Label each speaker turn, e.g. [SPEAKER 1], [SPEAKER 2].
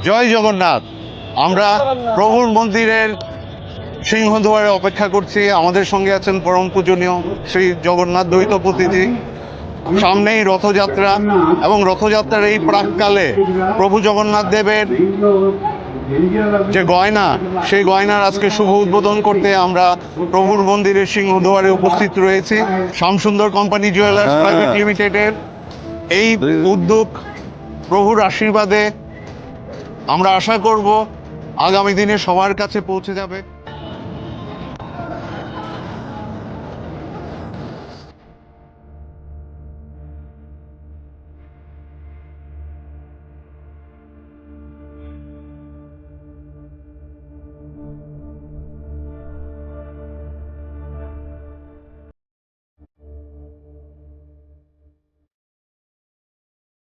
[SPEAKER 1] জয় জগন্নাথ। আমরা প্রভুর মন্দিরের সিংহদুয়ারে অপেক্ষা করছি। আমাদের সঙ্গে আছেন পরম পূজনীয় শ্রী জগন্নাথ দ্বৈতপতিজি। সামনেই রথযাত্রা এবং রথযাত্রার এই প্রাককালে প্রভু জগন্নাথ দেবের যে গয়না, সেই গয়নার আজকে শুভ উদ্বোধন করতে আমরা প্রভুর মন্দিরের সিংহদুয়ারে উপস্থিত রয়েছি। শ্যামসুন্দর কোম্পানি জুয়েলার্স প্রাইভেট লিমিটেডের এই উদ্যোগ প্রভুর আশীর্বাদে আমরা আশা করব আগামী দিনে সবার কাছে পৌঁছে যাবে।